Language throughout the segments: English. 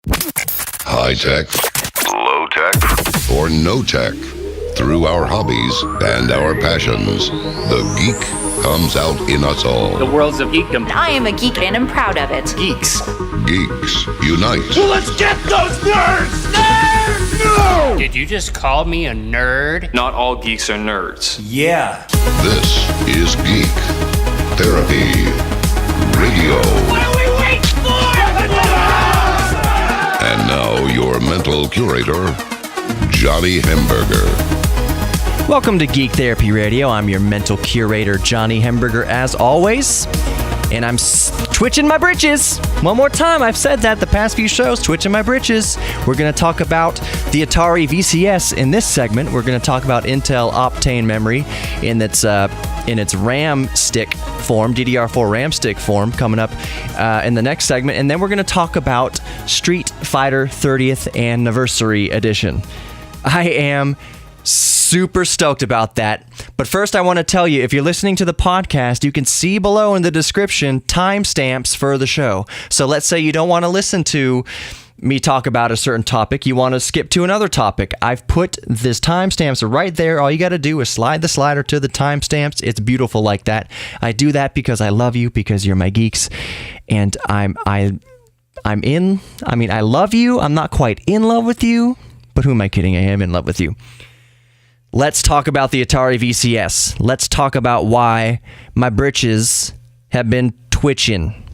High tech, low tech, or no tech. Through our hobbies and our passions, the geek comes out in us all. The world's of geekdom. I am a geek and I'm proud of it. Geeks. Geeks unite. Well, let's get those nerds! Nerds! No! Did you just call me a nerd? Not all geeks are nerds. Yeah. This is Geek Therapy Radio. What do we wait for? And now your mental curator, Johnny Hemberger. Welcome to Geek Therapy Radio. I'm your mental curator, Johnny Hemberger, as always. And I'm twitching my britches. One more time, I've said that the past few shows, twitching my britches. We're going to talk about the Atari VCS in this segment. We're going to talk about Intel Optane memory in its RAM stick form, DDR4 RAM stick form, coming up in the next segment. And then we're going to talk about Street Fighter 30th Anniversary Edition. I am super stoked about that. But first, I want to tell you, if you're listening to the podcast, you can see below in the description timestamps for the show. So let's say you don't want to listen to me talk about a certain topic. You want to skip to another topic. I've put this timestamps right there. All you got to do is slide the slider to the timestamps. It's beautiful like that. I do that because I love you, because you're my geeks. And I love you. I'm not quite in love with you. But who am I kidding? I am in love with you. Let's talk about the Atari VCS. Let's talk about why my britches have been twitching.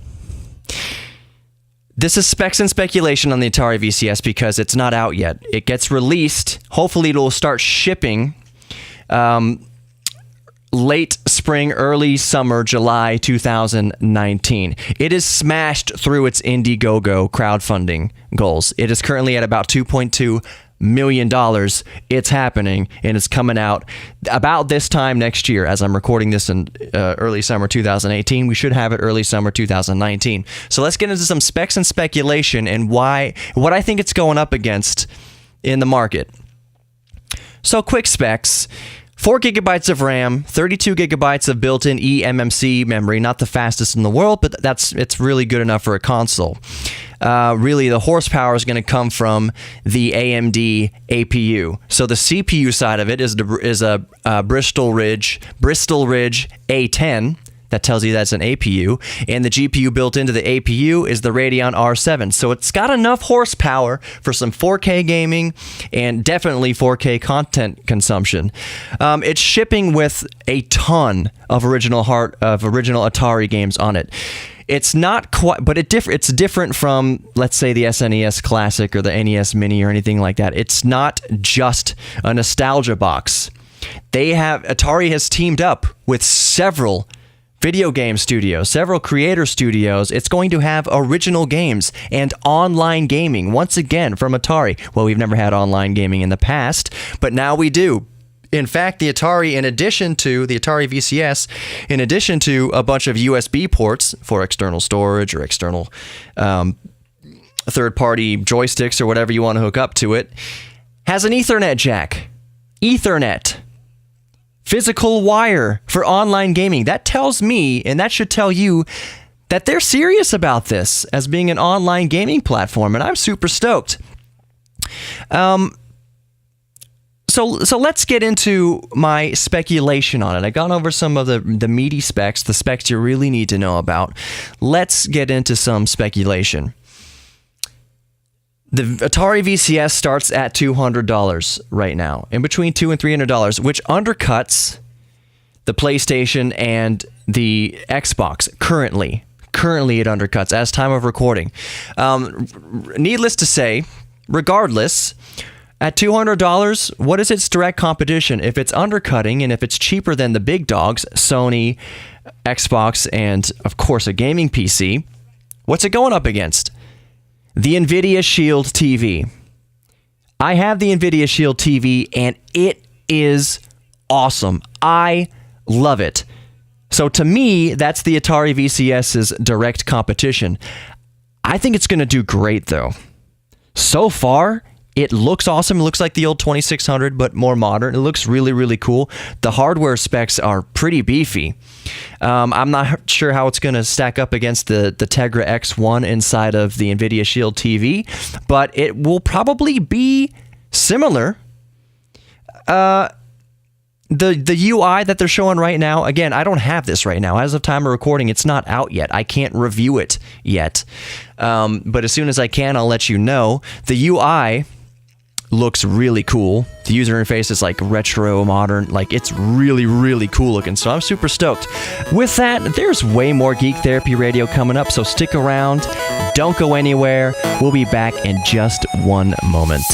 This is specs and speculation on the Atari VCS because it's not out yet. It gets released. Hopefully it'll start shipping late spring, early summer, July 2019. It is smashed through its Indiegogo crowdfunding goals. It is currently at about $2.2 million. It's happening, and it's coming out about this time next year. As I'm recording this in early summer 2018, we should have it early summer 2019. So let's get into some specs and speculation and what I think it's going up against in the market. So quick specs. 4 gigabytes of RAM, 32 gigabytes of built-in eMMC memory, not the fastest in the world, but it's really good enough for a console. Really, the horsepower is going to come from the AMD APU. So the CPU side of it is a Bristol Ridge A10. That tells you that's an APU, and the GPU built into the APU is the Radeon R7. So it's got enough horsepower for some 4K gaming and definitely 4K content consumption. It's shipping with a ton of original Atari games on it. It's not quite, but it's different from, let's say, the SNES Classic or the NES Mini or anything like that. It's not just a nostalgia box. Atari has teamed up with several video game studios, several creator studios. It's going to have original games and online gaming, once again, from Atari. Well, we've never had online gaming in the past, but now we do. In fact, the Atari VCS, in addition to a bunch of USB ports for external storage or external third-party joysticks or whatever you want to hook up to it, has an Ethernet jack. Ethernet. Physical wire for online gaming. That tells me, and that should tell you, that they're serious about this as being an online gaming platform, and I'm super stoked. So let's get into my speculation on it. I gone over some of the meaty specs, the specs you really need to know about. Let's get into some speculation. The Atari VCS starts at $200 right now, in between $200 and $300, which undercuts the PlayStation and the Xbox currently. Currently, it undercuts as time of recording. Needless to say, regardless, at $200, what is its direct competition? If it's undercutting and if it's cheaper than the big dogs, Sony, Xbox, and of course a gaming PC, what's it going up against? The NVIDIA Shield TV. I have the NVIDIA Shield TV, and it is awesome. I love it. So to me, that's the Atari VCS's direct competition. I think it's going to do great, though. So far, It looks awesome. It looks like the old 2600, but more modern. It looks really, really cool. The hardware specs are pretty beefy. I'm not sure how it's going to stack up against the Tegra X1 inside of the NVIDIA Shield TV, but it will probably be similar. The UI that they're showing right now, again, I don't have this right now. As of time of recording, it's not out yet. I can't review it yet. But as soon as I can, I'll let you know. The UI looks really cool. The user interface is like retro, modern. Like, it's really, really cool looking. So I'm super stoked. With that, there's way more Geek Therapy Radio coming up. So stick around. Don't go anywhere. We'll be back in just one moment.